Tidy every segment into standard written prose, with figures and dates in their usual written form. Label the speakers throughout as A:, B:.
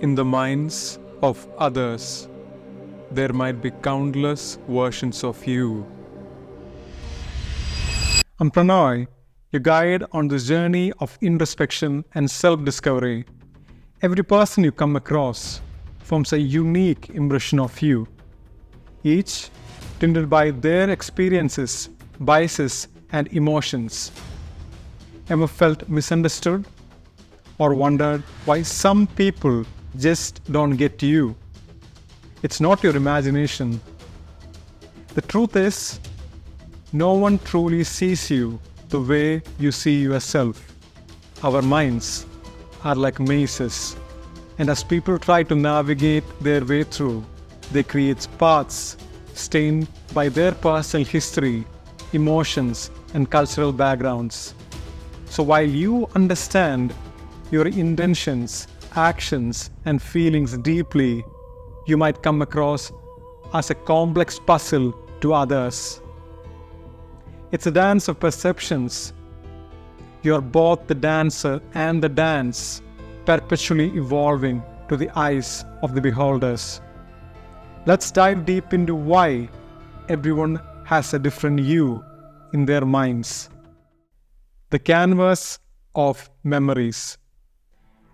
A: In the minds of others, there might be countless versions of you. I'm Pranay, your guide on this journey of introspection and self-discovery. Every person you come across forms a unique impression of you, each tinted by their experiences, biases, and emotions. Ever felt misunderstood? Or wondered why some people just don't get you? It's not your imagination. The truth is, no one truly sees you the way you see yourself. Our minds are like mazes, and as people try to navigate their way through, they create paths stained by their personal history, emotions, and cultural backgrounds. So while you understand your intentions, actions, and feelings deeply, you might come across as a complex puzzle to others. It's a dance of perceptions. You're both the dancer and the dance, perpetually evolving to the eyes of the beholders. Let's dive deep into why everyone has a different you in their minds. The canvas of memories.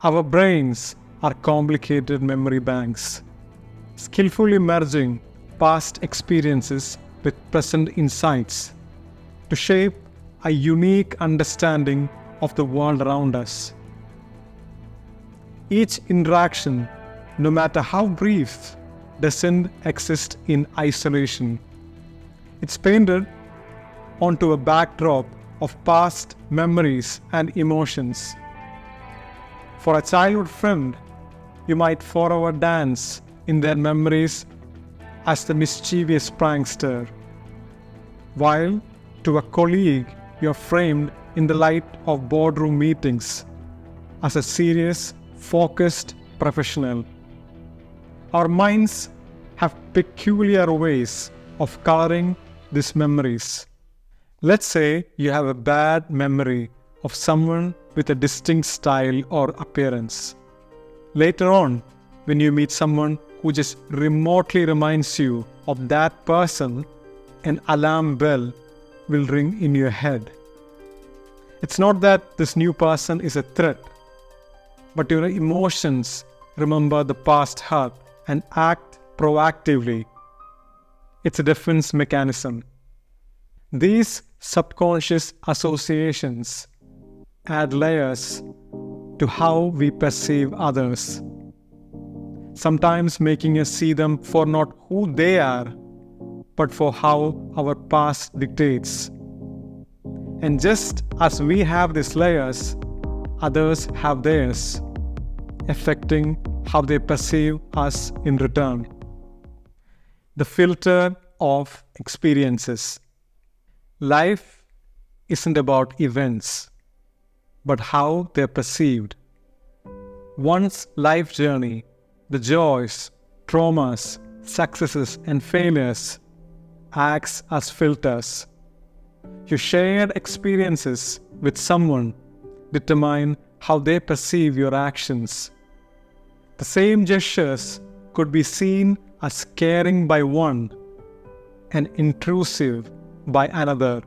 A: Our brains are complicated memory banks, skillfully merging past experiences with present insights to shape a unique understanding of the world around us. Each interaction, no matter how brief, doesn't exist in isolation. It's painted onto a backdrop of past memories and emotions. For a childhood friend, you might forever dance in their memories as the mischievous prankster, while to a colleague you're framed in the light of boardroom meetings as a serious, focused professional. Our minds have peculiar ways of coloring these memories. Let's say you have a bad memory of someone with a distinct style or appearance. Later on, when you meet someone who just remotely reminds you of that person, an alarm bell will ring in your head. It's not that this new person is a threat, but your emotions remember the past hurt and act proactively. It's a defense mechanism. These subconscious associations add layers to how we perceive others, sometimes making us see them for not who they are, but for how our past dictates. And just as we have these layers, others have theirs, affecting how they perceive us in return. The filter of experiences. Life isn't about events, but how they're perceived. One's life journey, the joys, traumas, successes, and failures, acts as filters. Your shared experiences with someone determine how they perceive your actions. The same gestures could be seen as caring by one and intrusive by another.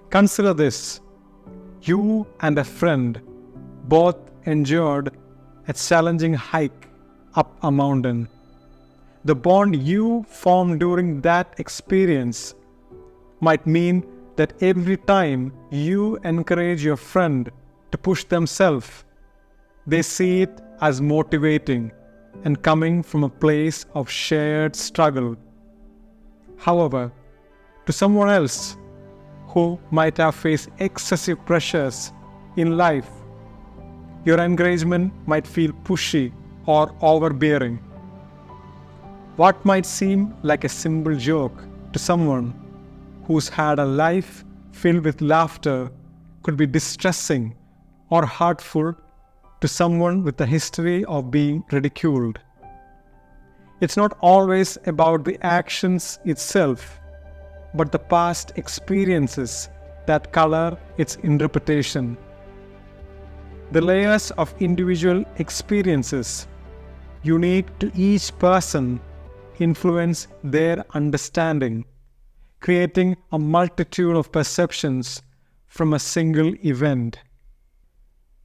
A: Consider this. You and a friend both endured a challenging hike up a mountain. The bond you formed during that experience might mean that every time you encourage your friend to push themselves, they see it as motivating and coming from a place of shared struggle. However, to someone else who might have faced excessive pressures in life, your encouragement might feel pushy or overbearing. What might seem like a simple joke to someone who's had a life filled with laughter could be distressing or hurtful to someone with a history of being ridiculed. It's not always about the actions itself, but the past experiences that color its interpretation. The layers of individual experiences unique to each person influence their understanding, creating a multitude of perceptions from a single event.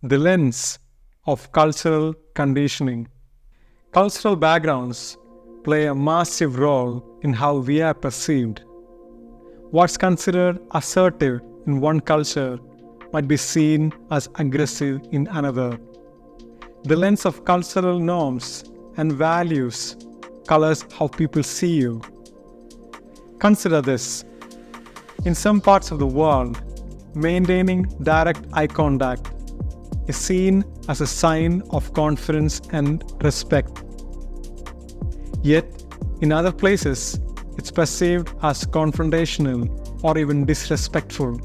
A: The lens of cultural conditioning. Cultural backgrounds play a massive role in how we are perceived. What's considered assertive in one culture might be seen as aggressive in another. The lens of cultural norms and values colors how people see you. Consider this. In some parts of the world, maintaining direct eye contact is seen as a sign of confidence and respect. Yet, in other places, it's perceived as confrontational or even disrespectful.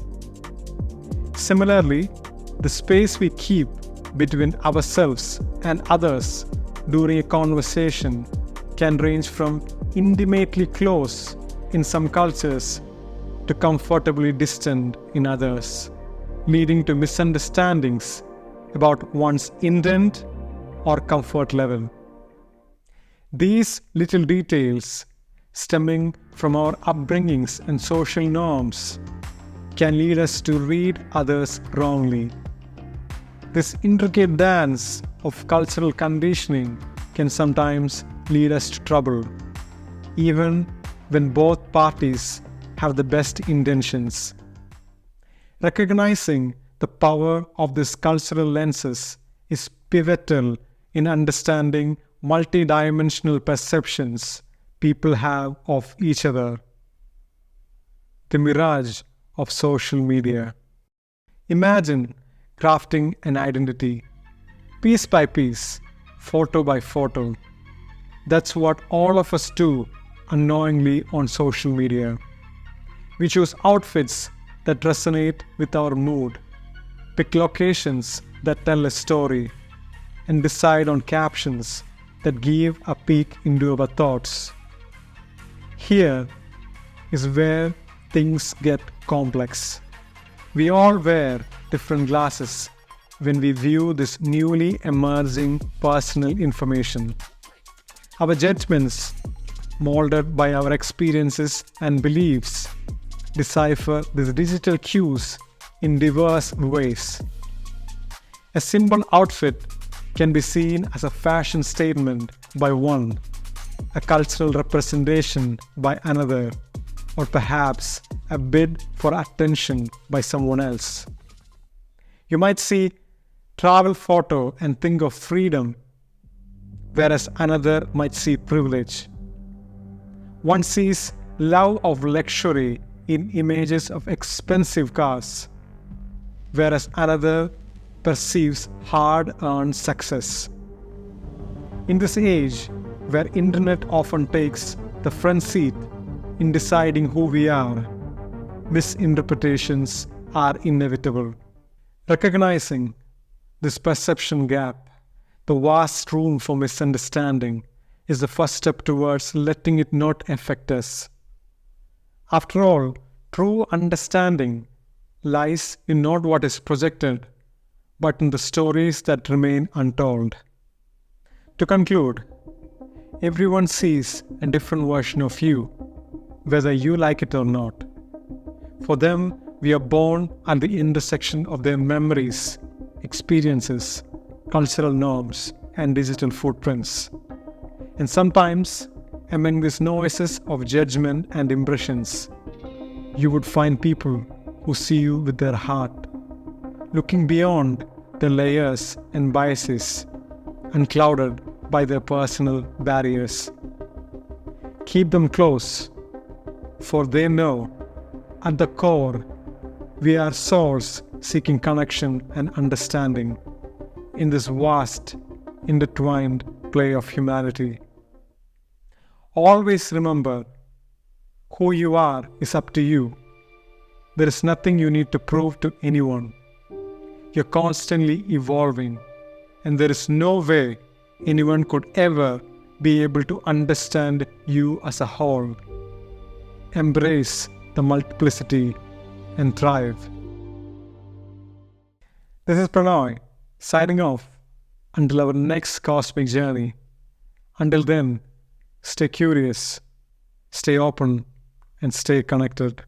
A: Similarly, the space we keep between ourselves and others during a conversation can range from intimately close in some cultures to comfortably distant in others, leading to misunderstandings about one's intent or comfort level. These little details, stemming from our upbringings and social norms, can lead us to read others wrongly. This intricate dance of cultural conditioning can sometimes lead us to trouble, even when both parties have the best intentions. Recognizing the power of these cultural lenses is pivotal in understanding multidimensional perceptions people have of each other. The mirage of social media. Imagine crafting an identity, piece by piece, photo by photo. That's what all of us do unknowingly on social media. We choose outfits that resonate with our mood, pick locations that tell a story, and decide on captions that give a peek into our thoughts. Here is where things get complex. We all wear different glasses when we view this newly emerging personal information. Our judgments, molded by our experiences and beliefs, decipher these digital cues in diverse ways. A simple outfit can be seen as a fashion statement by one, a cultural representation by another, or perhaps a bid for attention by someone else. You might see travel photo and think of freedom, whereas another might see privilege. One sees love of luxury in images of expensive cars, whereas another perceives hard-earned success. In this age, where internet often takes the front seat in deciding who we are, misinterpretations are inevitable. Recognizing this perception gap, the vast room for misunderstanding, is the first step towards letting it not affect us. After all, true understanding lies in not what is projected, but in the stories that remain untold. To conclude, everyone sees a different version of you, whether you like it or not. For them, we are born at the intersection of their memories, experiences, cultural norms, and digital footprints. And sometimes, among these noises of judgment and impressions, you would find people who see you with their heart, looking beyond the layers and biases, unclouded by their personal barriers. Keep them close, for they know, at the core, we are souls seeking connection and understanding in this vast, intertwined play of humanity. Always remember, who you are is up to you. There is nothing you need to prove to anyone. You're constantly evolving, and there is no way anyone could ever be able to understand you as a whole. Embrace the multiplicity and thrive. This is Pranay, Signing off until our next cosmic journey. Until then, stay curious, stay open, and stay connected.